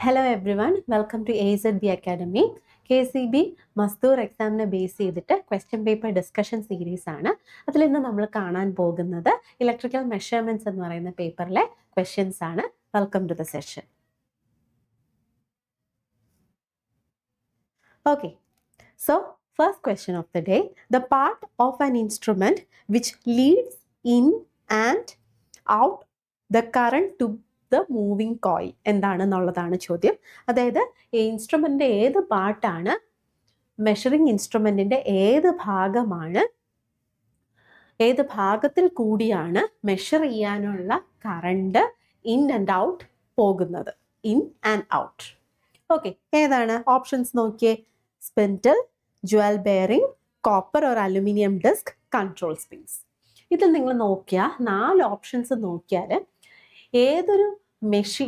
Hello everyone, welcome to AZB Academy. KCB Mazdoor എക്സാമിനെ base ചെയ്തിട്ട് question paper discussion series ആണ്. അതിൽ ഇന്ന് നമ്മൾ കാണാൻ പോകുന്നത് ഇലക്ട്രിക്കൽ മെഷർമെന്റ്സ് എന്ന് പറയുന്ന പേപ്പറിലെ ക്വസ്റ്റ്യൻസ് ആണ്. Welcome to the session. Okay, so first question of the day, the part of an instrument which leads in and out the current to the moving coil എന്താണെന്നുള്ളതാണ് ചോദ്യം. അതായത് ഈ ഇൻസ്ട്രുമെൻ്റിൻ്റെ ഏത് പാർട്ടാണ്, മെഷറിംഗ് ഇൻസ്ട്രുമെൻറ്റിൻ്റെ ഏത് ഭാഗത്തിൽ കൂടിയാണ് മെഷർ ചെയ്യാനുള്ള കറണ്ട് ഇൻ ആൻഡ് ഔട്ട് പോകുന്നത്. In and out. ഓക്കെ, ഏതാണ് ഓപ്ഷൻസ് നോക്കിയേ. Spindle, jewel bearing, copper or aluminium disc, control springs. ഇതിൽ നിങ്ങൾ നോക്കിയാൽ 4 ഓപ്ഷൻസ് നോക്കിയാൽ ഏതൊരു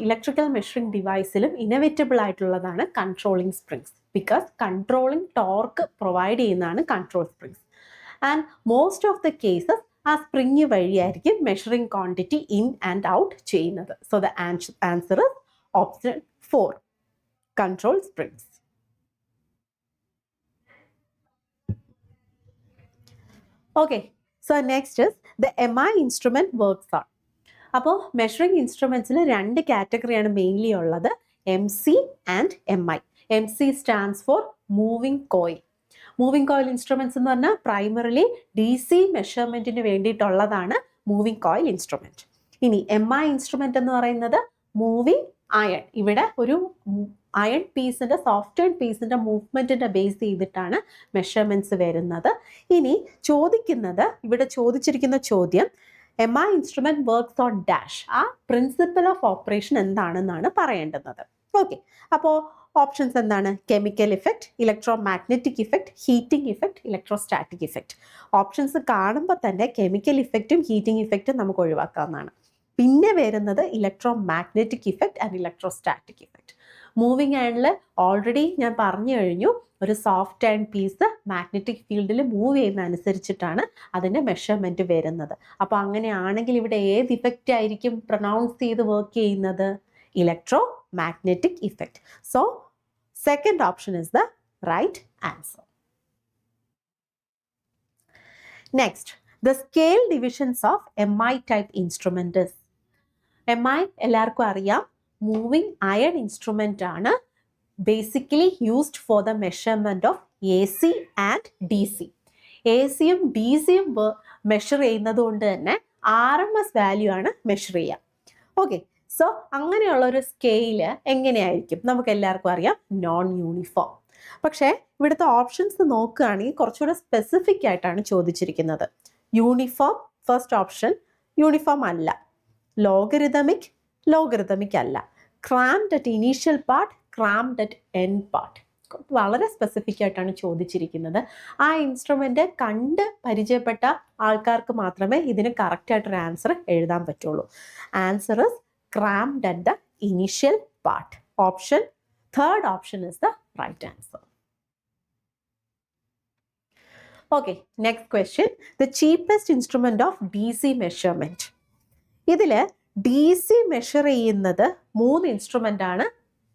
ഇലക്ട്രിക്കൽ മെഷറിംഗ് ഡിവൈസിലും ഇന്നവേറ്റബിൾ ആയിട്ടുള്ളതാണ് controlling springs. Because controlling torque provide ചെയ്യുന്നതാണ് control springs. And most of the cases ആ സ്പ്രിങ് വഴിയായിരിക്കും measuring quantity in and out ചെയ്യുന്നത്. So the answer is option 4, control springs. Okay, so next is the MI instrument works on. അപ്പോൾ measuring ഇൻസ്ട്രുമെൻറ്റ്സിൽ 2 കാറ്റഗറിയാണ് mainly ഉള്ളത്, MC and MI. MC stands for moving coil. Moving coil instruments എന്ന് പറഞ്ഞാൽ primarily DC മെഷർമെൻറ്റിന് വേണ്ടിയിട്ടുള്ളതാണ് moving coil instrument. ഇനി MI instrument എന്ന് പറയുന്നത് മൂവിങ് അയൺ. ഇവിടെ ഒരു അയൺ പീസിൻ്റെ, സോഫ്റ്റ്വെയർ പീസിൻ്റെ മൂവ്മെൻറ്റിൻ്റെ ബേസ് ചെയ്തിട്ടാണ് മെഷർമെൻറ്റ്സ് വരുന്നത്. ഇനി ഇവിടെ ചോദിച്ചിരിക്കുന്ന ചോദ്യം MI instrument works on dash. ആ പ്രിൻസിപ്പൽ ഓഫ് ഓപ്പറേഷൻ എന്താണെന്നാണ് പറയേണ്ടുന്നത്. ഓക്കെ, അപ്പോൾ ഓപ്ഷൻസ് എന്താണ്? Chemical effect, electro magnetic effect, heating effect, electrostatic effect. Options കാണുമ്പോൾ തന്നെ കെമിക്കൽ ഇഫക്റ്റും ഹീറ്റിംഗ് ഇഫക്റ്റും നമുക്ക് ഒഴിവാക്കാവുന്നതാണ്. പിന്നെ വരുന്നത് electromagnetic effect and electrostatic effect. Moving അയണിൽ ഓൾറെഡി ഞാൻ പറഞ്ഞു കഴിഞ്ഞു, ഒരു സോഫ്റ്റ് അയൺ പീസ് മാഗ്നറ്റിക് ഫീൽഡിൽ മൂവ് ചെയ്യുന്ന അനുസരിച്ചിട്ടാണ് അതിൻ്റെ മെഷർമെൻറ്റ് വരുന്നത്. അപ്പോൾ അങ്ങനെയാണെങ്കിൽ ഇവിടെ ഏത് ഇഫക്റ്റ് ആയിരിക്കും പ്രൊനൗൺസ് ചെയ്ത് വർക്ക് ചെയ്യുന്നത്? Electromagnetic effect. So second option is the right answer. Next, the scale divisions of MI type instrument. MI എല്ലാവർക്കും അറിയാം, മൂവിങ് അയൺ ഇൻസ്ട്രുമെൻ്റ് ആണ്. Basically used for the measurement of AC and DC. AC-യും DC-യും measure ചെയ്യുന്നത് കൊണ്ട് തന്നെ RMS value ആണ് measure ചെയ്യുക. ഓക്കെ, സോ അങ്ങനെയുള്ള ഒരു സ്കെയില് എങ്ങനെയായിരിക്കും? നമുക്ക് എല്ലാവർക്കും അറിയാം, നോൺ യൂണിഫോം. പക്ഷേ ഇവിടുത്തെ ഓപ്ഷൻസ് നോക്കുകയാണെങ്കിൽ കുറച്ചുകൂടെ സ്പെസിഫിക് ആയിട്ടാണ് ചോദിച്ചിരിക്കുന്നത്. യൂണിഫോം ഫസ്റ്റ് ഓപ്ഷൻ യൂണിഫോം അല്ല. ലോഗരിതമിക് അല്ല. Crammed at initial part, crammed at end part. വളരെ സ്പെസിഫിക് ആയിട്ടാണ് ചോദിച്ചിരിക്കുന്നത്. ആ ഇൻസ്ട്രുമെൻ്റ് കണ്ട് പരിചയപ്പെട്ട ആൾക്കാർക്ക് മാത്രമേ ഇതിന് കറക്റ്റായിട്ടൊരു ആൻസർ എഴുതാൻ പറ്റുള്ളൂ. Answer is crammed at the initial part. Third option is the right answer. Okay, next question, the cheapest instrument of DC measurement. ഇതിൽ DC മെഷർ ചെയ്യുന്നത് 3 ഇൻസ്ട്രുമെൻ്റ് ആണ്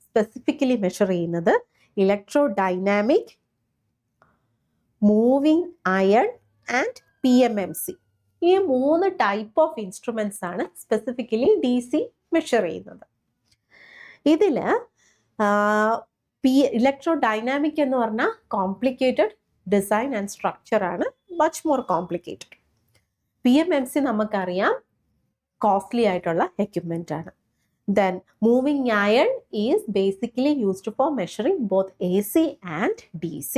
സ്പെസിഫിക്കലി മെഷർ ചെയ്യുന്നത്. Electro dynamic, moving iron and PMMC. ഈ 3 type of instruments ആണ് specifically DC measure ചെയ്യുന്നത്. ഇതിൽ electro dynamic എന്ന് പറഞ്ഞാൽ കോംപ്ലിക്കേറ്റഡ് ഡിസൈൻ ആൻഡ് സ്ട്രക്ചർ ആണ്, മച്ച് മോർ കോംപ്ലിക്കേറ്റഡ്. PMMC നമുക്കറിയാം, കോസ്റ്റ്ലി ആയിട്ടുള്ള എക്യുപ്മെൻ്റ് ആണ്. Then moving iron is basically used for measuring both AC and DC,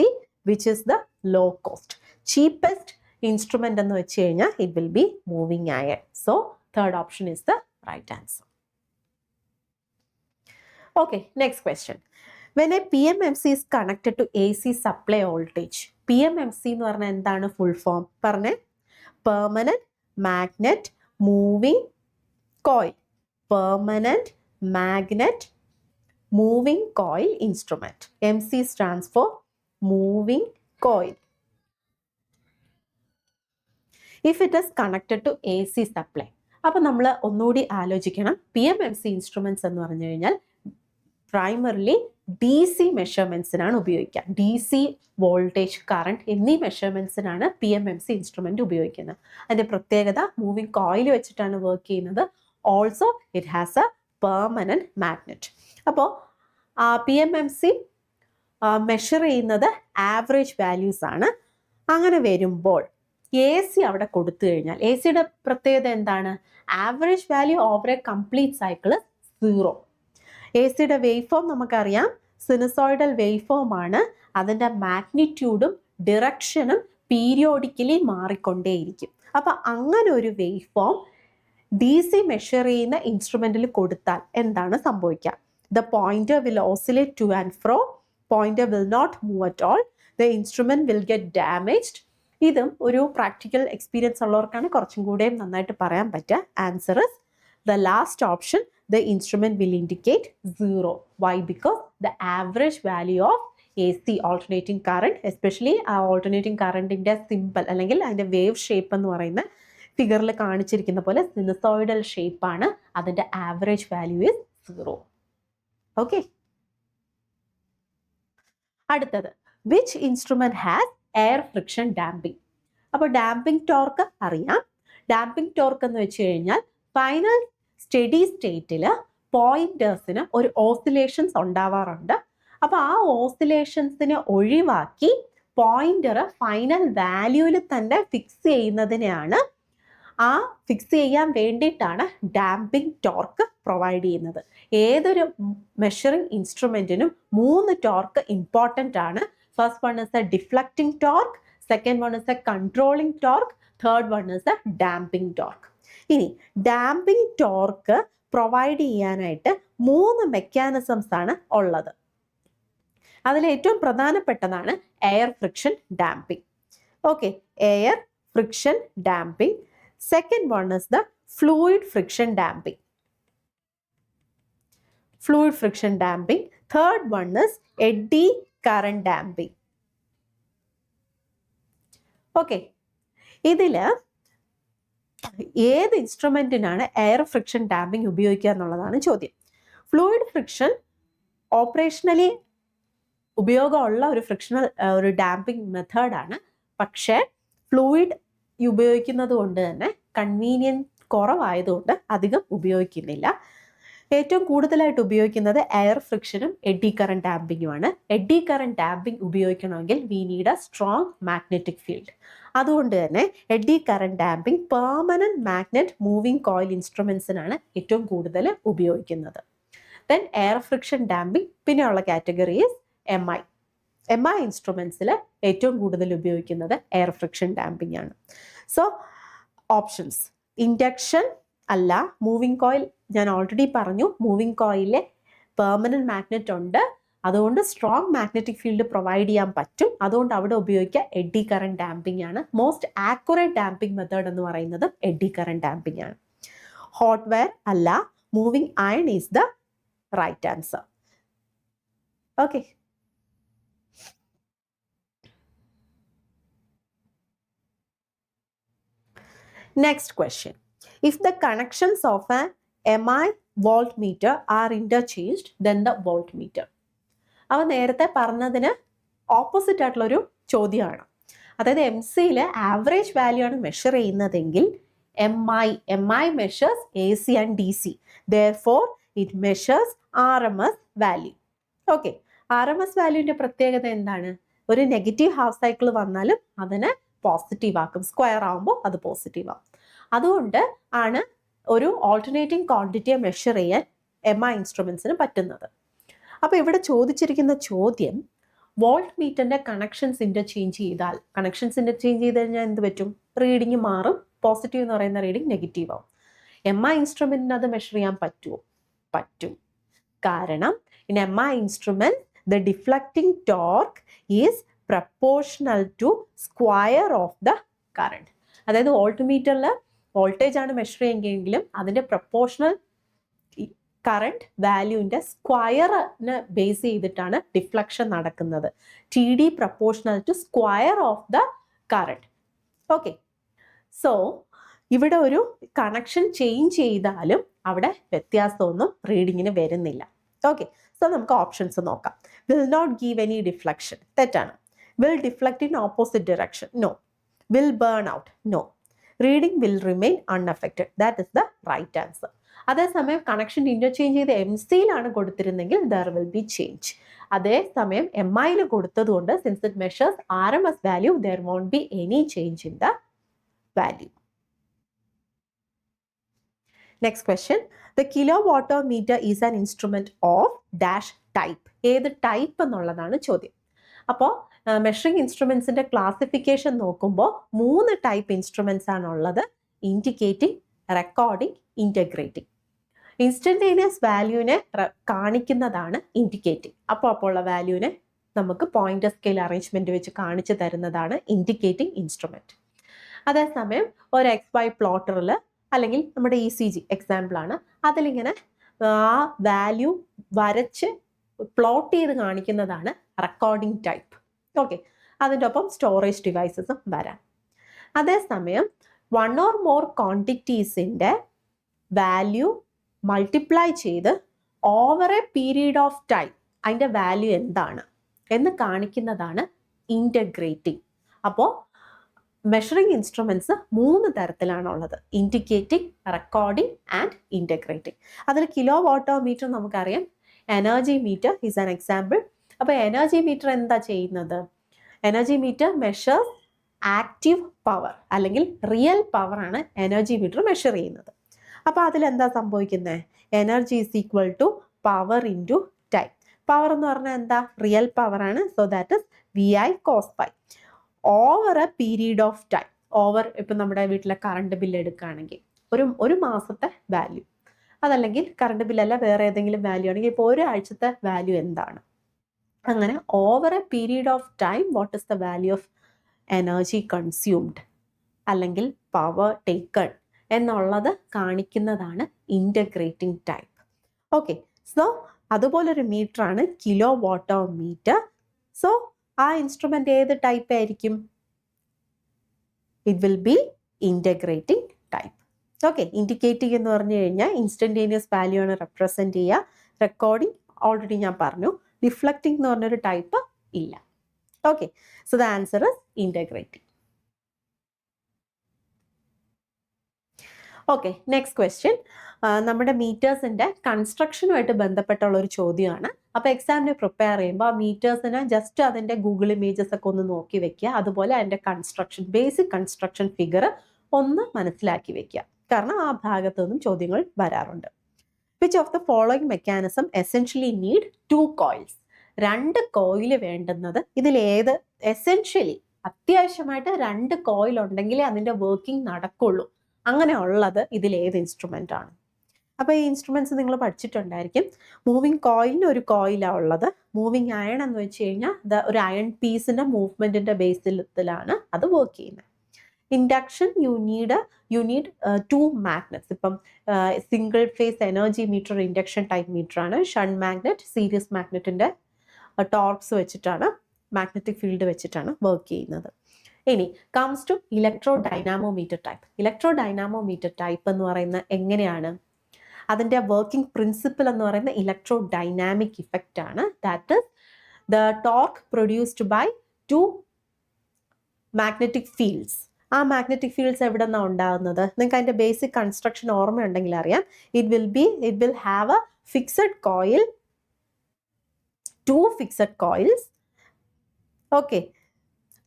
which is the low cost. Cheapest instrument എന്ന് വെച്ച് കഴിഞ്ഞാൽ it will be moving iron. So third option is the right answer. Okay, next question, when a PMMC is connected to AC supply voltage. PMMC എന്ന് പറഞ്ഞാൽ എന്താണ് full form? പറഞ്ഞേ. Permanent magnet moving coil. Permanent magnet moving coil instrument. MC stands for moving coil. If it is connected to AC supply. അപ്പോൾ നമ്മൾ ഒന്നുകൂടി ആലോചിക്കണം, PMMC instruments എന്ന് പറഞ്ഞു കഴിഞ്ഞാൽ പ്രൈമറിലി DC മെഷർമെൻറ്റ്സിനാണ് ഉപയോഗിക്കുക. DC വോൾട്ടേജ്, കറണ്ട് എന്നീ മെഷർമെൻറ്റ്സിനാണ് PMMC ഇൻസ്ട്രുമെൻ്റ് ഉപയോഗിക്കുന്നത്. അതിൻ്റെ പ്രത്യേകത മൂവിങ് കോയിൽ വെച്ചിട്ടാണ് വർക്ക് ചെയ്യുന്നത്. Also it has A permanent magnet. അപ്പോൾ PMMC മെഷർ ചെയ്യുന്നത് ആവറേജ് വാല്യൂസ് ആണ്. അങ്ങനെ വരുമ്പോൾ AC അവിടെ കൊടുത്തു കഴിഞ്ഞാൽ ACയുടെ പ്രത്യേകത എന്താണ്? Average value over a complete cycle 0. ACയുടെ വേവ് ഫോം നമുക്കറിയാം, സിനുസോയിഡൽ വേവ് ഫോം ആണ്. അതിൻ്റെ മാഗ്നിറ്റ്യൂഡും ഡിറക്ഷനും പീരിയോഡിക്കലി മാറിക്കൊണ്ടേയിരിക്കും. അപ്പം അങ്ങനെ ഒരു വേവ് ഫോം DC മെഷർ ചെയ്യുന്ന ഇൻസ്ട്രുമെൻറ്റിൽ കൊടുത്താൽ എന്താണ് സംഭവിക്കുക? The pointer will oscillate to and fro, pointer will not move at all, the instrument will get damaged. ഇതും ഒരു പ്രാക്ടിക്കൽ എക്സ്പീരിയൻസ് ഉള്ളവർക്കാണ് കുറച്ചും കൂടെ നന്നായിട്ട് പറയാൻ പറ്റുക. Answer is the last option. The instrument will indicate 0. Why? Because the average value of AC alternating current, especially alternating current in the symbol അല്ലെങ്കിൽ അതിൻ്റെ wave shape എന്ന് പറയുന്ന ഫിഗറിൽ കാണിച്ചിരിക്കുന്ന പോലെ സിനുസോയിഡൽ ഷേപ്പ് ആണ്. അതിൻ്റെ ആവറേജ് വാല്യൂ ഇസ് 0. ഓക്കെ, അടുത്തത് which instrument has air friction damping. അപ്പോൾ ഡാമ്പിംഗ് ടോർക്ക് അറിയാം. ഡാമ്പിംഗ് ടോർക്ക് എന്ന് വെച്ച് കഴിഞ്ഞാൽ ഫൈനൽ സ്റ്റഡി സ്റ്റേറ്റിൽ പോയിന്റേഴ്സിന് ഒരു ഓസിലേഷൻസ് ഉണ്ടാവാറുണ്ട്. അപ്പോൾ ആ ഓസിലേഷൻസിനെ ഒഴിവാക്കി പോയിന്റർ ഫൈനൽ വാല്യൂവിൽ തന്നെ ഫിക്സ് ചെയ്യുന്നതിനെയാണ്, ആ ഫിക്സ് ചെയ്യാൻ വേണ്ടിയിട്ടാണ് ഡാമ്പിംഗ് ടോർക്ക് പ്രൊവൈഡ് ചെയ്യുന്നത്. ഏതൊരു മെഷറിംഗ് ഇൻസ്ട്രുമെൻറ്റിനും 3 ടോർക്ക് ഇമ്പോർട്ടൻ്റ് ആണ്. First one is A deflecting torque, second one is A controlling torque, third one is A damping torque. ഇനി ഡാമ്പിംഗ് ടോർക്ക് പ്രൊവൈഡ് ചെയ്യാനായിട്ട് 3 mechanisms ആണ് ഉള്ളത്. അതിൽ ഏറ്റവും പ്രധാനപ്പെട്ടതാണ് air friction damping. Okay, air friction damping. Second one is the fluid friction damping. Fluid friction damping. Third one is AD current damping. Okay, ഇതിൽ ഏത് ഇൻസ്ട്രുമെന്റിനാണ് air friction damping ഉപയോഗിക്കുക എന്നുള്ളതാണ് ചോദ്യം. ഫ്ലൂയിഡ് ഫ്രിക്ഷൻ ഓപ്പറേഷണലി ഉപയോഗമുള്ള ഒരു ഡാമ്പിംഗ് മെത്തേഡാണ്. പക്ഷേ ഫ്ലൂയിഡ് ഉപയോഗിക്കുന്നത് കൊണ്ട് തന്നെ കൺവീനിയൻറ്റ് കുറവായതുകൊണ്ട് അധികം ഉപയോഗിക്കുന്നില്ല. ഏറ്റവും കൂടുതലായിട്ട് ഉപയോഗിക്കുന്നത് എയർ ഫ്രിക്ഷനും എഡി കറന്റ് ഡാമ്പിങ്ങുമാണ്. എഡി കറന്റ് ഡാമ്പിംഗ് ഉപയോഗിക്കണമെങ്കിൽ we need a strong magnetic field. അതുകൊണ്ട് തന്നെ eddy current damping permanent magnet moving coil ഇൻസ്ട്രുമെന്റ്സിനാണ് ഏറ്റവും കൂടുതൽ ഉപയോഗിക്കുന്നത്. ദെൻ എയർ ഫ്രിക്ഷൻ ഡാമ്പിംഗ് പിന്നെയുള്ള കാറ്റഗറി ഈസ് MI. MI ഇൻസ്ട്രുമെന്റ്സിൽ ഏറ്റവും കൂടുതൽ ഉപയോഗിക്കുന്നത് എയർ ഫ്രിക്ഷൻ ഡാമ്പിംഗ് ആണ്. സോ ഓപ്ഷൻസ് ഇൻഡക്ഷൻ അല്ല, മൂവിങ് കോയിൽ ഞാൻ ഓൾറെഡി പറഞ്ഞു, മൂവിങ് കോയിലെ പെർമനന്റ് മാഗ്നറ്റ് ഉണ്ട്, അതുകൊണ്ട് സ്ട്രോങ് മാഗ്നറ്റിക് ഫീൽഡ് പ്രൊവൈഡ് ചെയ്യാൻ പറ്റും. അതുകൊണ്ട് അവിടെ ഉപയോഗിക്കുക എഡി കറന്റ് ഡാമ്പിംഗ് ആണ്. മോസ്റ്റ് ആക്യുറേറ്റ് ഡാമ്പിംഗ് മെത്തേഡ് എന്ന് പറയുന്നത് എഡി കറന്റ് ഡാമ്പിംഗ് ആണ്. ഹോട്ട് വയർ അല്ല, moving iron is the right answer. Okay, next question. If the connections of an MI voltmeter are interchanged, then the voltmeter. അവ നേരത്തെ പറഞ്ഞതിന് opposite ആയിട്ടുള്ളൊരു ചോദ്യമാണ്. അതായത് MC ആവറേജ് വാല്യൂ ആണ് മെഷർ ചെയ്യുന്നതെങ്കിൽ MI measures AC and DC. Therefore, it measures RMS value. Okay, RMS വാല്യൂവിൻ്റെ പ്രത്യേകത എന്താണ്? ഒരു നെഗറ്റീവ് ഹാഫ് സൈക്കിൾ വന്നാലും അതിനെ പോസിറ്റീവ് ആക്കും, സ്ക്വയർ ആകുമ്പോൾ അത് പോസിറ്റീവ് ആകും. അതുകൊണ്ട് ആണ് ഒരു ഓൾട്ടർനേറ്റിംഗ് ക്വാണ്ടിറ്റിയെ മെഷർ ചെയ്യാൻ MI ഇൻസ്ട്രുമെൻസിന് പറ്റുന്നത്. അപ്പോൾ ഇവിടെ ചോദിച്ചിരിക്കുന്ന ചോദ്യം, വോൾട്ട് മീറ്ററിൻ്റെ കണക്ഷൻസ് ഇൻ്റർചേഞ്ച് ചെയ്താൽ, കണക്ഷൻസ് ഇൻ്റർചേഞ്ച് ചെയ്ത് കഴിഞ്ഞാൽ എന്ത് പറ്റും? റീഡിങ് മാറും. പോസിറ്റീവ് എന്ന് പറയുന്ന റീഡിങ് നെഗറ്റീവ് ആവും. MI ഇൻസ്ട്രുമെൻറ്റിന് അത് മെഷർ ചെയ്യാൻ പറ്റുമോ? പറ്റും. കാരണം in MI instrument the deflecting torque is proportional to square of the current. അതായത് വോൾട്ട്മീറ്ററിൽ വോൾട്ടേജ് ആണ് മെഷർ ചെയ്യുമെങ്കിലും അതിൻ്റെ പ്രപ്പോർഷണൽ കറണ്ട് വാല്യൂവിൻ്റെ സ്ക്വയറിനെ ബേസ് ചെയ്തിട്ടാണ് ഡിഫ്ലക്ഷൻ നടക്കുന്നത്. TD proportional to square of the current. Okay, so ഇവിടെ ഒരു കണക്ഷൻ ചേഞ്ച് ചെയ്താലും അവിടെ വ്യത്യാസമൊന്നും റീഡിങ്ങിന് വരുന്നില്ല. ഓക്കെ, സോ നമുക്ക് ഓപ്ഷൻസ് നോക്കാം. Will not give any deflection, തെറ്റാണ്. Will deflect in opposite direction, no. Will burn out, no. Reading will remain unaffected, that is the right answer. അതേസമയം കണക്ഷൻ ഇന്റർചേഞ്ച് ചെയ്ത് എം സിയിലാണ് കൊടുത്തിരുന്നെങ്കിൽ ദർ വിൽ ബി ചേഞ്ച്. അതേസമയം M ഐയിൽ കൊടുത്തതുകൊണ്ട് since it measures RMS value there won't be any change in the value. Next question, the kilowatt meter is an instrument of dash type. ഏത് type എന്നുള്ളതാണ് ചോദ്യം. അപ്പോൾ measuring ഇൻസ്ട്രുമെന്റ്സിന്റെ classification നോക്കുമ്പോൾ 3 type instruments ആണുള്ളത്: ഇൻഡിക്കേറ്റിംഗ്, റെക്കോർഡിംഗ്, ഇൻറ്റഗ്രേറ്റിംഗ്. ഇൻസ്റ്റന്റേനിയസ് വാല്യൂവിനെ കാണിക്കുന്നതാണ് indicating. അപ്പോൾ ഉള്ള വാല്യൂവിനെ നമുക്ക് പോയിന്റർ സ്കെയിൽ അറേഞ്ച്മെന്റ് വെച്ച് കാണിച്ചു തരുന്നതാണ് ഇൻഡിക്കേറ്റിംഗ് ഇൻസ്ട്രുമെന്റ്. അതേസമയം ഒരു XY പ്ലോട്ടറിൽ അല്ലെങ്കിൽ നമ്മുടെ ECG എക്സാമ്പിൾ ആണ്, അതിലിങ്ങനെ ആ വാല്യൂ വരച്ച് പ്ലോട്ട് ചെയ്ത് കാണിക്കുന്നതാണ് റെക്കോർഡിംഗ് ടൈപ്പ്. ഓക്കെ, അതിൻ്റെ ഒപ്പം സ്റ്റോറേജ് ഡിവൈസസും വരാം. അതേസമയം 1 or more ക്വാണ്ടിറ്റീസിൻ്റെ വാല്യൂ മൾട്ടിപ്ലൈ ചെയ്ത് over a period of time അതിൻ്റെ വാല്യൂ എന്താണ് എന്ന് കാണിക്കുന്നതാണ് ഇൻറ്റഗ്രേറ്റിംഗ്. അപ്പോൾ മെഷറിംഗ് ഇൻസ്ട്രുമെന്റ്സ് 3 തരത്തിലാണുള്ളത്: ഇൻഡിക്കേറ്റിംഗ്, റെക്കോർഡിംഗ് ആൻഡ് ഇൻറ്റഗ്രേറ്റിംഗ്. അതിൽ കിലോവാട്ട് മീറ്റർ നമുക്കറിയാം, energy meter is an example. അപ്പോൾ എനർജി മീറ്റർ എന്താ ചെയ്യുന്നത്? Energy meter measures active power അല്ലെങ്കിൽ റിയൽ പവർ ആണ് എനർജി മീറ്റർ മെഷർ ചെയ്യുന്നത്. അപ്പോൾ അതിലെന്താ സംഭവിക്കുന്നത്? Energy is equal to power into time. Power എന്ന് പറഞ്ഞാൽ എന്താ? റിയൽ പവർ ആണ്. So that is VI cos phi over a period of time. Over ഇപ്പം നമ്മുടെ വീട്ടിലെ കറണ്ട് ബില്ല് എടുക്കുകയാണെങ്കിൽ ഒരു മാസത്തെ വാല്യൂ, അതല്ലെങ്കിൽ കറണ്ട് ബില്ലല്ല വേറെ ഏതെങ്കിലും വാല്യൂ ആണെങ്കിൽ ഇപ്പോൾ ഒരാഴ്ചത്തെ വാല്യൂ എന്താണ്? അങ്ങനെ over a period of time what is the value of energy consumed അല്ലെങ്കിൽ പവർ ടേക്കൺ എന്നുള്ളത് കാണിക്കുന്നതാണ് ഇൻറ്റഗ്രേറ്റിംഗ് ടൈപ്പ്. ഓക്കെ, സോ അതുപോലൊരു മീറ്ററാണ് കിലോവാട്ട് മീറ്റർ. സോ ആ ഇൻസ്ട്രുമെന്റ് ഏത് ടൈപ്പ് ആയിരിക്കും? It will B integrating type. Okay, indicating എന്ന് പറഞ്ഞു കഴിഞ്ഞാൽ ഇൻസ്റ്റന്റേനിയസ് വാല്യൂ ആണ് റെപ്രസെന്റ് ചെയ്യുക. റെക്കോർഡിംഗ് ഓൾറെഡി ഞാൻ പറഞ്ഞു. ഡിഫ്ലക്റ്റിംഗ് എന്ന് പറഞ്ഞൊരു ടൈപ്പ് ഇല്ല. Okay, so the answer is integrating. Okay, next question നമ്മുടെ മീറ്റേഴ്സിൻ്റെ കൺസ്ട്രക്ഷനുമായിട്ട് ബന്ധപ്പെട്ടുള്ള ഒരു ചോദ്യമാണ്. അപ്പോൾ എക്സാമിന് പ്രിപ്പയർ ചെയ്യുമ്പോൾ ആ മീറ്റേഴ്സിന് ജസ്റ്റ് അതിൻ്റെ ഗൂഗിൾ ഇമേജസ് ഒക്കെ ഒന്ന് നോക്കി വെക്കുക. അതുപോലെ അതിൻ്റെ കൺസ്ട്രക്ഷൻ, ബേസിക് കൺസ്ട്രക്ഷൻ ഫിഗർ ഒന്ന് മനസ്സിലാക്കി വെക്കുക. കാരണം ആ ഭാഗത്തു നിന്നും ചോദ്യങ്ങൾ വരാറുണ്ട്. Which of the following mechanism essentially need 2 coils? 2 coil വേണ്ടുന്നത് ഇതിലേത്? എസെൻഷ്യലി അത്യാവശ്യമായിട്ട് 2 കോയിൽ ഉണ്ടെങ്കിലേ അതിൻ്റെ വർക്കിംഗ് നടക്കുള്ളൂ. അങ്ങനെ ഉള്ളത് ഇതിലേത് ഇൻസ്ട്രുമെൻ്റ് ആണ്? അപ്പോൾ ഈ ഇൻസ്ട്രുമെൻറ്റ്സ് നിങ്ങൾ പഠിച്ചിട്ടുണ്ടായിരിക്കും. മൂവിങ് കോയിലിന് ഒരു കോയിലാണ് ഉള്ളത്. മൂവിങ് അയൺ എന്ന് വെച്ച് കഴിഞ്ഞാൽ ഒരു അയൺ പീസിൻ്റെ മൂവ്മെൻറ്റിൻ്റെ ബേസിലാണ് അത് വർക്ക് ചെയ്യുന്നത്. Induction you need 2 magnets. ഇപ്പം single phase energy meter induction type meter ആണ്. ഷണ്ട് മാഗ്നറ്റ് സീരീസ് മാഗ്നറ്റിൻ്റെ ടോർക്സ് വെച്ചിട്ടാണ്, മാഗ്നറ്റിക് ഫീൽഡ് വെച്ചിട്ടാണ് വർക്ക് ചെയ്യുന്നത്. ഇനി comes to electro dynamometer type. Electro dynamometer type എന്ന് പറയുന്നത് എങ്ങനെയാണ്? അതിൻ്റെ വർക്കിംഗ് പ്രിൻസിപ്പിൾ എന്ന് പറയുന്നത് ഇലക്ട്രോ ഡൈനാമിക് ഇഫക്റ്റ് ആണ്. That is the torque produced by 2 magnetic fields. ആ മാഗ്നറ്റിക് ഫീൽഡ്സ് എവിടെ നിന്നാണ് ഉണ്ടാകുന്നത്? നിങ്ങൾക്ക് അതിൻ്റെ ബേസിക് കൺസ്ട്രക്ഷൻ ഓർമ്മയുണ്ടെങ്കിൽ അറിയാം. It will have a fixed coil, 2 fixed coils. Okay,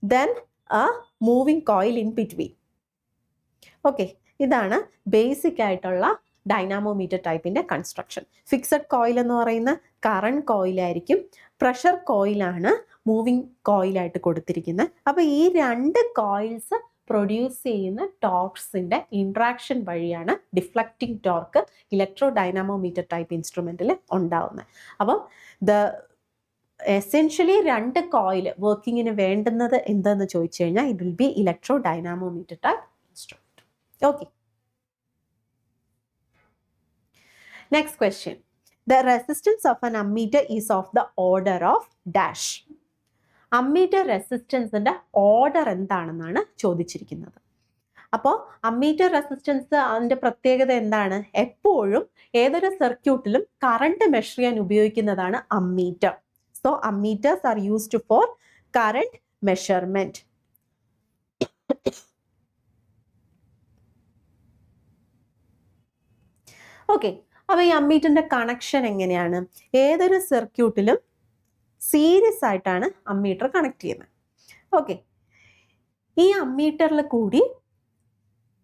then a moving coil in between. Okay, ഇതാണ് basic ആയിട്ടുള്ള ഡൈനാമോമീറ്റർ ടൈപ്പിൻ്റെ കൺസ്ട്രക്ഷൻ. ഫിക്സഡ് കോയിൽ എന്ന് പറയുന്ന കറണ്ട് കോയിലായിരിക്കും. പ്രഷർ കോയിലാണ് മൂവിങ് കോയിലായിട്ട് കൊടുത്തിരിക്കുന്നത്. അപ്പോൾ ഈ 2 കോയിൽസ് പ്രൊഡ്യൂസ് ചെയ്യുന്ന ടോർക്സിൻ്റെ ഇൻട്രാക്ഷൻ വഴിയാണ് deflecting torque electro dynamometer type ഇൻസ്ട്രുമെൻറ്റിൽ ഉണ്ടാവുന്നത്. അപ്പം എസെൻഷ്യലി 2 കോയിൽ വർക്കിങ്ങിന് വേണ്ടുന്നത് എന്തെന്ന് ചോദിച്ചു കഴിഞ്ഞാൽ it will B electro dynamometer type instrument. Okay, next question. The resistance of an ammeter is of the order of dash. Ammeter റെസിസ്റ്റൻസിന്റെ ഓർഡർ എന്താണെന്നാണ് ചോദിച്ചിരിക്കുന്നത്. അപ്പോൾ അമ്മീറ്റർ റെസിസ്റ്റൻസ് അതിൻ്റെ പ്രത്യേകത എന്താണ്? എപ്പോഴും ഏതൊരു സർക്യൂട്ടിലും കറണ്ട് മെഷർ ചെയ്യാൻ ഉപയോഗിക്കുന്നതാണ് ammeter. So ammeters are used for current measurement. Okay, അപ്പോൾ ഈ അമ്മീറ്ററിന്റെ കണക്ഷൻ എങ്ങനെയാണ്? ഏതൊരു സർക്യൂട്ടിലും സീരീസ് ആയിട്ടാണ് അമ്മീറ്റർ കണക്ട് ചെയ്യുന്നത്. ഓക്കെ, ഈ അമ്മീറ്ററിൽ കൂടി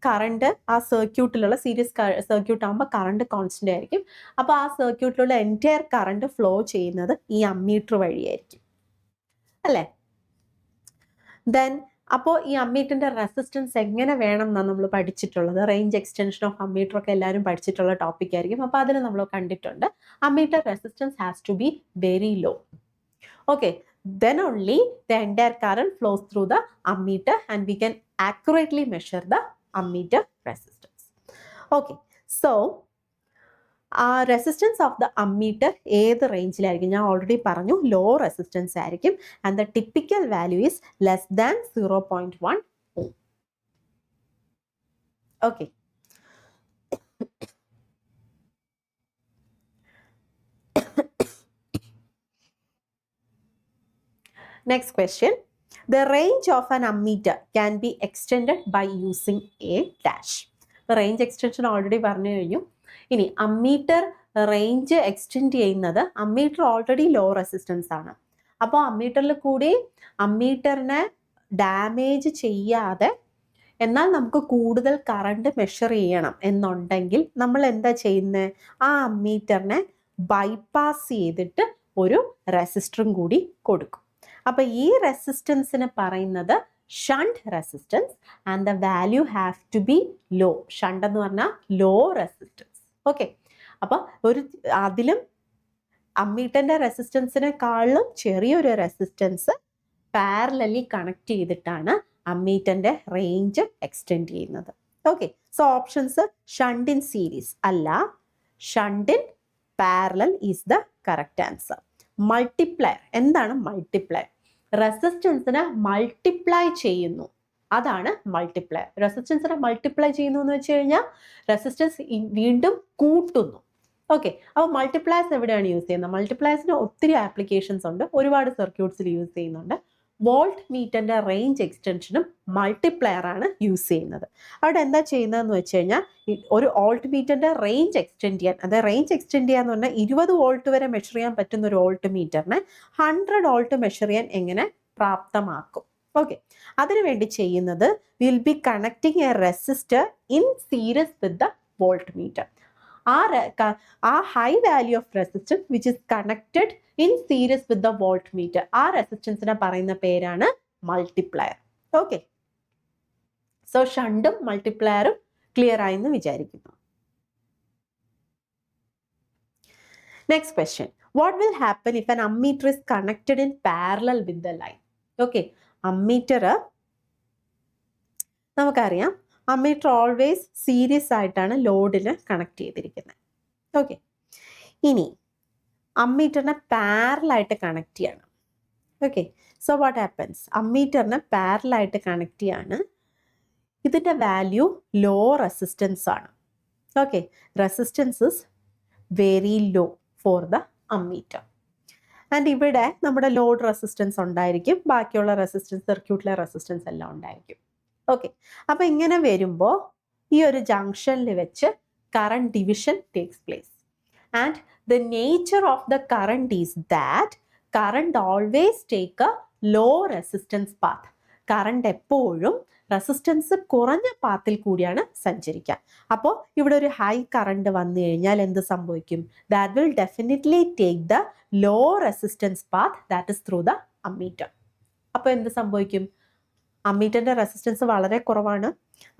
കറണ്ട് ആ സർക്യൂട്ടിലുള്ള സീരീസ് സർക്യൂട്ട് ആകുമ്പോൾ കറണ്ട് കോൺസ്റ്റന്റ് ആയിരിക്കും. അപ്പോൾ ആ സർക്യൂട്ടിലുള്ള എൻറ്റയർ കറണ്ട് ഫ്ലോ ചെയ്യുന്നത് ഈ അമ്മീറ്റർ വഴിയായിരിക്കും, അല്ലേ? ദെൻ അപ്പോൾ ഈ അമ്മീറ്ററിന്റെ റെസിസ്റ്റൻസ് എങ്ങനെ വേണം എന്നാണ് നമ്മൾ പഠിച്ചിട്ടുള്ളത്. റേഞ്ച് എക്സ്റ്റൻഷൻ ഓഫ് അമ്മീറ്റർ ഒക്കെ എല്ലാവരും പഠിച്ചിട്ടുള്ള ടോപ്പിക് ആയിരിക്കും. അപ്പോൾ അതിന് നമ്മൾ കണ്ടിട്ടുണ്ട് ammeter resistance has to be very low. Okay, then only the entire current flows through the ammeter and we can accurately measure the ammeter resistance. Okay, so resistance of the ammeter ഏത് റേഞ്ചിലായിരിക്കും? ഞാൻ already പറഞ്ഞു law resistance ആയിരിക്കും. And the typical value is less than 0.1 ohm. Okay, next question. The range of an ammeter can be extended by using a dash. Range extension already പറഞ്ഞു കഴിഞ്ഞു. ഇനി ammeter range extend ചെയ്യുന്നത്, ammeter already law resistance ആണ്. അപ്പോൾ അമ്മീറ്ററിൽ കൂടി അമ്മീറ്ററിനെ damage ചെയ്യാതെ എന്നാൽ നമുക്ക് കൂടുതൽ കറണ്ട് മെഷർ ചെയ്യണം എന്നുണ്ടെങ്കിൽ നമ്മൾ എന്താ ചെയ്യുന്നത്? ആ അമ്മീറ്ററിനെ ബൈപ്പാസ് ചെയ്തിട്ട് ഒരു റെസിസ്റ്ററും കൂടി കൊടുക്കും. അപ്പൊ ഈ റെസിസ്റ്റൻസിന് പറയുന്നത് shunt resistance and the value have to be low. Shunt എന്ന് പറഞ്ഞാൽ ലോ റെസിസ്റ്റൻസ്. ഓക്കെ, അപ്പൊ അതിലും അമ്മീറ്ററിന്റെ റെസിസ്റ്റൻസിനെക്കാളും ചെറിയൊരു റെസിസ്റ്റൻസ് പാരലലി കണക്ട് ചെയ്തിട്ടാണ് അമ്മീറ്ററിന്റെ റേഞ്ച് എക്സ്റ്റെൻഡ് ചെയ്യുന്നത്. Okay, so options shunt in series അല്ല, shunt in parallel is the correct answer. Multiplier, എന്താണ് മൾട്ടിപ്ലയർ? റെസിസ്റ്റൻസിനെ മൾട്ടിപ്ലൈ ചെയ്യുന്നു, അതാണ് മൾട്ടിപ്ലയർ. റെസിസ്റ്റൻസിനെ മൾട്ടിപ്ലൈ ചെയ്യുന്നു എന്ന് വെച്ച് കഴിഞ്ഞാൽ റെസിസ്റ്റൻസ് വീണ്ടും കൂട്ടുന്നു. ഓക്കെ, അപ്പോൾ മൾട്ടിപ്ലയേഴ്സ് എവിടെയാണ് യൂസ് ചെയ്യുന്നത്? മൾട്ടിപ്ലയേഴ്സിന് ഒത്തിരി ആപ്ലിക്കേഷൻസ് ഉണ്ട്, ഒരുപാട് സർക്യൂട്ട്സിൽ യൂസ് ചെയ്യുന്നുണ്ട്. വോൾട്ട് മീറ്ററിന്റെ റേഞ്ച് എക്സ്റ്റൻഷനും മൾട്ടിപ്ലയർ ആണ് യൂസ് ചെയ്യുന്നത്. അവിടെ എന്താ ചെയ്യുന്നതെന്ന് വെച്ച് കഴിഞ്ഞാൽ ഒരു വോൾട്ട് മീറ്ററിന്റെ റേഞ്ച് എക്സ്റ്റെൻഡ് ചെയ്യാൻ, അതായത് റേഞ്ച് എക്സ്റ്റെൻഡ് ചെയ്യാന്ന് പറഞ്ഞാൽ 20 വോൾട്ട് വരെ മെഷർ ചെയ്യാൻ പറ്റുന്ന ഒരു വോൾട്ട് മീറ്ററിനെ 100 വോൾട്ട് മെഷർ ചെയ്യാൻ എങ്ങനെ പ്രാപ്തമാക്കും? ഓക്കെ, അതിനുവേണ്ടി ചെയ്യുന്നത് will be connecting a resistor in series with the volt meter. ആ high value of resistance which is connected in series with the volt meter, ആ റെസിസ്റ്റൻസിനെ പറയുന്ന പേരാണ് മൾട്ടിപ്ലയർ. ഓക്കെ, സോ ഷണ്ടും മൾട്ടിപ്ലയറും ക്ലിയർ ആയെന്ന് വിചാരിക്കുന്നു. Next question, what will happen if an ammeter is connected in parallel with the line? Okay, ammeter നമുക്കറിയാം, ammeter always series ആയിട്ടാണ് ലോഡിന് കണക്ട് ചെയ്തിരിക്കുന്നത്. ഓക്കെ, ഇനി അമ്മീറ്ററിനെ പാരലായിട്ട് കണക്ട് ചെയ്യണം. Okay, so what happens? അമ്മീറ്ററിനെ പാരലായിട്ട് കണക്ട് ചെയ്യാണ്. ഇതിൻ്റെ വാല്യൂ ലോ റെസിസ്റ്റൻസ് ആണ്. Okay, resistance is very low for the ammeter. And ഇവിടെ നമ്മുടെ ലോഡ് റെസിസ്റ്റൻസ് ഉണ്ടായിരിക്കും, ബാക്കിയുള്ള റെസിസ്റ്റൻസ് സർക്യൂട്ടിലെ റെസിസ്റ്റൻസ് എല്ലാം ഉണ്ടായിരിക്കും. ഓക്കെ, അപ്പോൾ ഇങ്ങനെ വരുമ്പോൾ ഈ ഒരു ജംഗ്ഷനിൽ വെച്ച് current division takes place. And the nature of the current is that current always take a low resistance path. Current എപ്പോഴും റെസിസ്റ്റൻസ് കുറഞ്ഞ പാത്തിൽ കൂടിയാണ് സഞ്ചരിക്കുക. അപ്പോൾ ഇവിടെ ഒരു ഹൈ കറണ്ട് വന്നു കഴിഞ്ഞാൽ എന്ത് സംഭവിക്കും? That will definitely take the low resistance path, that is through the ammeter. അപ്പോൾ എന്ത് സംഭവിക്കും? അമ്മീറ്ററിന്റെ റെസിസ്റ്റൻസ് വളരെ കുറവാണ്,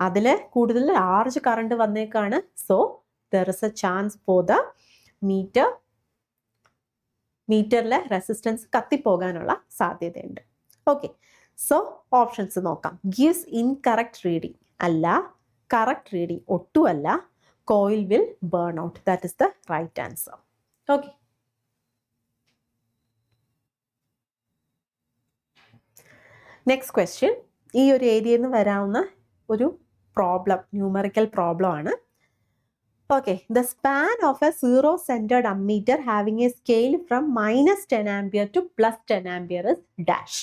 അതിൽ കൂടുതൽ ലാർജ് കറണ്ട് വന്നേക്കാണ്. So there is a chance for the മീറ്ററിലെ റെസിസ്റ്റൻസ് കത്തിപ്പോകാനുള്ള സാധ്യതയുണ്ട്. ഓക്കെ, സോ ഓപ്ഷൻസ് നോക്കാം. ഗിവ്സ് ഇൻകറക്റ്റ് റീഡിങ് അല്ല, കറക്റ്റ് റീഡിങ് ഒട്ടും അല്ല, coil will burn out, that is the right answer. Okay, next question, ഈ ഒരു ഏരിയയിൽ നിന്ന് വരാവുന്ന ഒരു പ്രോബ്ലം, ന്യൂമറിക്കൽ പ്രോബ്ലം ആണ്. Okay, the span of a zero-centered ammeter having a scale from -10 ampere to +10 ampere is dash.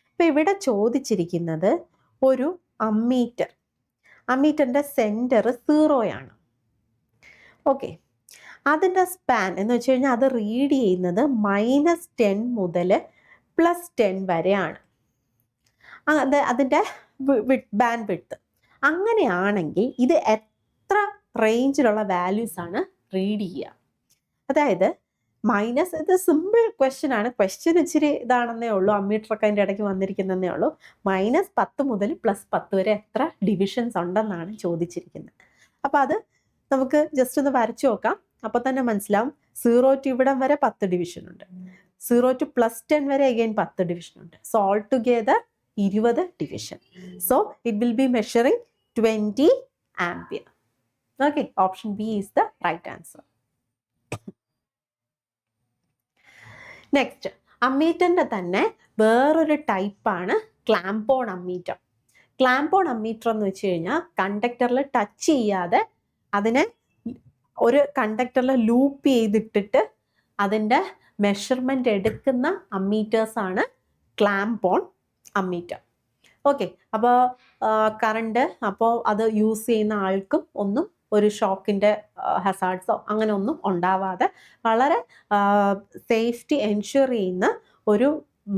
ഇപ്പം ഇവിടെ ചോദിച്ചിരിക്കുന്നത് ഒരു അമ്മീറ്ററിൻ്റെ സെൻറ്റർ 0 ഓക്കെ. അതിൻ്റെ സ്പാൻ എന്ന് വെച്ച് കഴിഞ്ഞാൽ അത് റീഡ് ചെയ്യുന്നത് -10 മുതൽ +10 വരെയാണ് അതിൻ്റെ ബാൻഡ് വിഡ്ത്ത്. അങ്ങനെയാണെങ്കിൽ ഇത് എത്ര റേഞ്ചിലുള്ള വാല്യൂസ് ആണ് റീഡ് ചെയ്യുക? അതായത് ഇത് സിമ്പിൾ ക്വസ്റ്റ്യൻ ആണ്. ക്വസ്റ്റ്യൻ ഇച്ചിരി ഇതാണെന്നേ ഉള്ളൂ, അമ്മീറ്ററൊക്കെ അതിൻ്റെ ഇടയ്ക്ക് വന്നിരിക്കുന്നതേ ഉള്ളൂ. -10 മുതൽ +10 വരെ എത്ര ഡിവിഷൻസ് ഉണ്ടെന്നാണ് ചോദിച്ചിരിക്കുന്നത്. അപ്പോൾ അത് നമുക്ക് ജസ്റ്റ് ഒന്ന് വരച്ചു നോക്കാം. അപ്പോൾ തന്നെ മനസ്സിലാവും. 0 to ഇവിടം വരെ 10 ഡിവിഷൻ ഉണ്ട്, 0 to +10 വരെ അഗെയിൻ 10 ഡിവിഷൻ ഉണ്ട്. So all together 20 division. So it will be measuring 20 ampere. Okay, option B is the right answer. Next, അമ്മീറ്ററിൻ്റെ തന്നെ വേറൊരു ടൈപ്പാണ് clamp on ammeter. Clamp on ammeter എന്ന് വെച്ച് കഴിഞ്ഞാൽ കണ്ടക്ടറിൽ ടച്ച് ചെയ്യാതെ അതിനെ ഒരു കണ്ടക്ടറിൽ ലൂപ്പ് ചെയ്തിട്ടിട്ട് അതിൻ്റെ മെഷർമെൻ്റ് എടുക്കുന്ന അമ്മീറ്റേഴ്സാണ് ക്ലാംപ് ഓൺ അമ്മീറ്റർ. ഓക്കെ, അപ്പോൾ കറണ്ട് അപ്പോൾ അത് യൂസ് ചെയ്യുന്ന ആൾക്കും ഒന്നും ഒരു ഷോക്കിൻ്റെ ഹസാർഡ്സോ അങ്ങനെ ഒന്നും ഉണ്ടാവാതെ വളരെ സേഫ്റ്റി എൻഷുർ ചെയ്യുന്ന ഒരു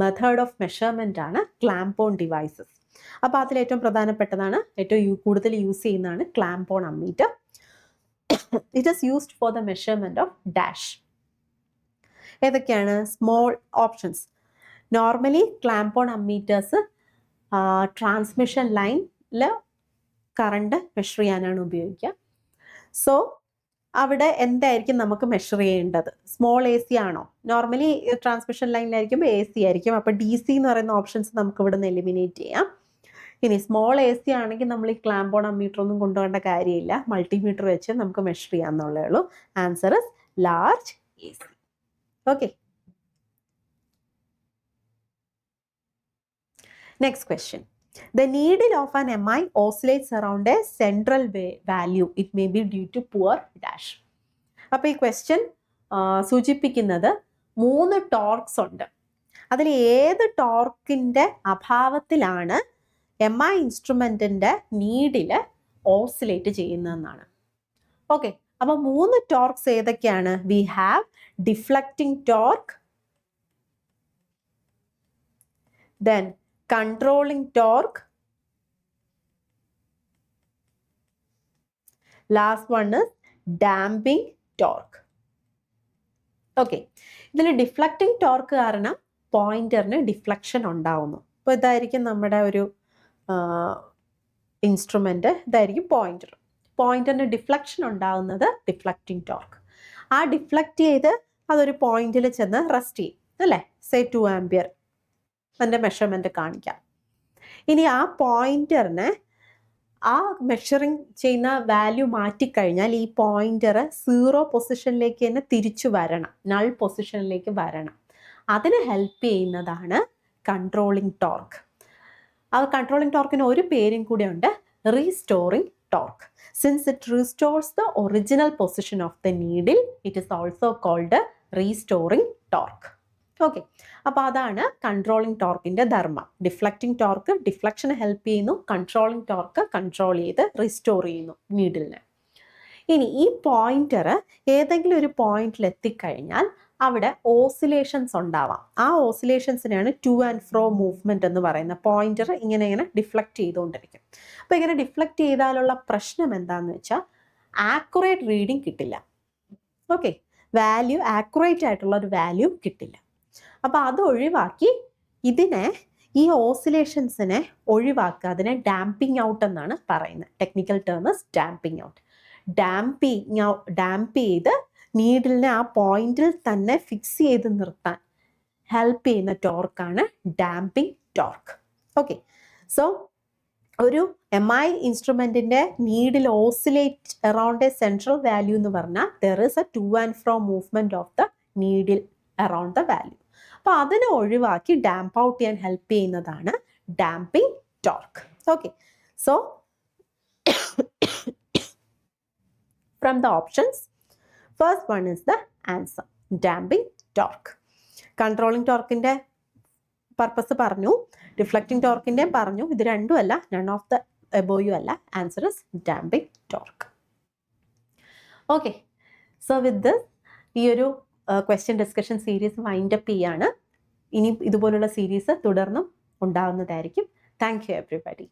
മെത്തേഡ് ഓഫ് മെഷർമെൻ്റ് ആണ് ക്ലാംപ് ഓൺ ഡിവൈസസ്. അപ്പോൾ അതിൽ ഏറ്റവും പ്രധാനപ്പെട്ടതാണ്, ഏറ്റവും കൂടുതൽ യൂസ് ചെയ്യുന്നതാണ് clamp on ammeter. It is used for the measurement of dash. ഏതൊക്കെയാണ് small options? Normally clamp on ammeters transmission ലൈനിൽ കറണ്ട് മെഷർ ചെയ്യാനാണ് ഉപയോഗിക്കുക. സോ അവിടെ എന്തായിരിക്കും നമുക്ക് മെഷർ ചെയ്യേണ്ടത്? സ്മോൾ AC ആണോ? നോർമലി ട്രാൻസ്മിഷൻ ലൈനിലായിരിക്കും AC ആയിരിക്കും. അപ്പോൾ DC എന്ന് പറയുന്ന ഓപ്ഷൻസ് നമുക്ക് ഇവിടെ നിന്ന് എലിമിനേറ്റ് ചെയ്യാം. ഇനി സ്മോൾ AC ആണെങ്കിൽ നമ്മൾ ഈ ക്ലാംപ് ഓൺ അമ്മീറ്റർ ഒന്നും കൊണ്ടുപോകേണ്ട കാര്യമില്ല, മൾട്ടിമീറ്റർ വെച്ച് നമുക്ക് മെഷർ ചെയ്യാമെന്നുള്ളേ ഉള്ളൂ. Answer is large AC. Okay, next question. The needle of an MI oscillates around a central value. It may be due to poor dash. അപ്പോൾ ഈ ക്വസ്റ്റ്യൻ സൂചിപ്പിക്കുന്നത് 3 ടോർക്സ് ഉണ്ട്. അതിൽ ഏത് ടോർക്കിൻ്റെ അഭാവത്തിലാണ് MI ഇൻസ്ട്രുമെൻറ്റിൻ്റെ നീഡിൽ ഓസിലേറ്റ് ചെയ്യുന്നതെന്നാണ്. ഓക്കെ, അപ്പോൾ 3 ടോർക്സ് ഏതൊക്കെയാണ്? We have deflecting torque, then controlling torque, last one is damping torque. Okay, ഇതിൽ ഡിഫ്ലക്റ്റിംഗ് ടോർക്ക് കാരണം പോയിന്ററിന് ഡിഫ്ലക്ഷൻ ഉണ്ടാവുന്നു. അപ്പോൾ ഇതായിരിക്കും നമ്മുടെ ഒരു ഇൻസ്ട്രുമെൻ്റ്, ഇതായിരിക്കും പോയിന്ററിന് ഡിഫ്ലക്ഷൻ ഉണ്ടാവുന്നത് ഡിഫ്ലക്റ്റിംഗ് ടോർക്ക്. ആ ഡിഫ്ലക്റ്റ് ചെയ്ത് അതൊരു പോയിന്റിൽ ചെന്ന് റെസ്റ്റ് ചെയ്യും അല്ലേ? സേ 2 ആംപിയർ അതിൻ്റെ മെഷർമെൻറ്റ് കാണിക്കാം. ഇനി ആ പോയിന്ററിനെ ആ മെഷറിങ് ചെയ്യുന്ന വാല്യൂ മാറ്റിക്കഴിഞ്ഞാൽ ഈ പോയിന്റർ 0 പൊസിഷനിലേക്ക് തന്നെ തിരിച്ചു വരണം, നൾ പൊസിഷനിലേക്ക് വരണം. അതിന് ഹെൽപ്പ് ചെയ്യുന്നതാണ് കൺട്രോളിംഗ് ടോർക്ക്. ആ കൺട്രോളിംഗ് ടോർക്കിന് ഒരു പേരും കൂടെ ഉണ്ട്, restoring torque. Since it restores the original position of the needle, it is also called restoring torque. Okay, അപ്പോൾ അതാണ് കൺട്രോളിംഗ് ടോർക്കിൻ്റെ ധർമ്മം. ഡിഫ്ലക്റ്റിംഗ് ടോർക്ക് ഡിഫ്ലക്ഷന് ഹെൽപ്പ് ചെയ്യുന്നു, കൺട്രോളിംഗ് ടോർക്ക് കൺട്രോൾ ചെയ്ത് റിസ്റ്റോർ ചെയ്യുന്നു നീഡിലിനെ. ഇനി ഈ പോയിന്റർ ഏതെങ്കിലും ഒരു പോയിന്റിൽ എത്തിക്കഴിഞ്ഞാൽ അവിടെ ഓസിലേഷൻസ് ഉണ്ടാവാം. ആ ഓസിലേഷൻസിനെയാണ് ടു ആൻഡ് ഫ്രോ മൂവ്മെൻറ്റ് എന്ന് പറയുന്നത്. പോയിന്റർ ഇങ്ങനെ ഡിഫ്ലക്റ്റ് ചെയ്തുകൊണ്ടിരിക്കും. അപ്പോൾ ഇങ്ങനെ ഡിഫ്ലക്റ്റ് ചെയ്താലുള്ള പ്രശ്നം എന്താണെന്ന് വെച്ചാൽ ആക്യുറേറ്റ് റീഡിങ് കിട്ടില്ല. ഓക്കെ, വാല്യൂ ആക്യുറേറ്റ് ആയിട്ടുള്ള ഒരു വാല്യൂ കിട്ടില്ല. അപ്പോൾ അത് ഒഴിവാക്കി ഈ ഓസിലേഷൻസിനെ ഒഴിവാക്കുക, അതിനെ ഡാമ്പിങ് ഔട്ട് എന്നാണ് പറയുന്നത്. Technical term is damping out. Damp ചെയ്ത് നീഡിലിനെ ആ പോയിന്റിൽ തന്നെ ഫിക്സ് ചെയ്ത് നിർത്താൻ ഹെൽപ്പ് ചെയ്യുന്ന ടോർക്കാണ് ഡാമ്പിങ് ടോർക്ക്. ഓക്കെ, സോ ഒരു MI ഇൻസ്ട്രുമെൻറ്റിൻ്റെ needle oscillate around a central value എന്ന് പറഞ്ഞാൽ there is a to and fro movement of the needle around the value. അപ്പോൾ അതിനെ ഒഴിവാക്കി ഡാമ്പ് ഔട്ട് ചെയ്യാൻ ഹെൽപ്പ് ചെയ്യുന്നതാണ് damping torque. Okay, so from the options. First one is the answer, damping torque. Controlling torque-ന്റെ purpose പറഞ്ഞു, deflecting ടോർക്കിൻ്റെ പറഞ്ഞു. ഇത് രണ്ടും അല്ല, നൺ ഓഫ് ദ എബോയും അല്ല. Answer is damping torque. Okay, so with this ഈ ഒരു question discussion series wind up ചെയ്യാണ്. ഇനി ഇതുപോലുള്ള സീരീസ് തുടർന്നും ഉണ്ടാവുന്നതായിരിക്കും. Thank you everybody.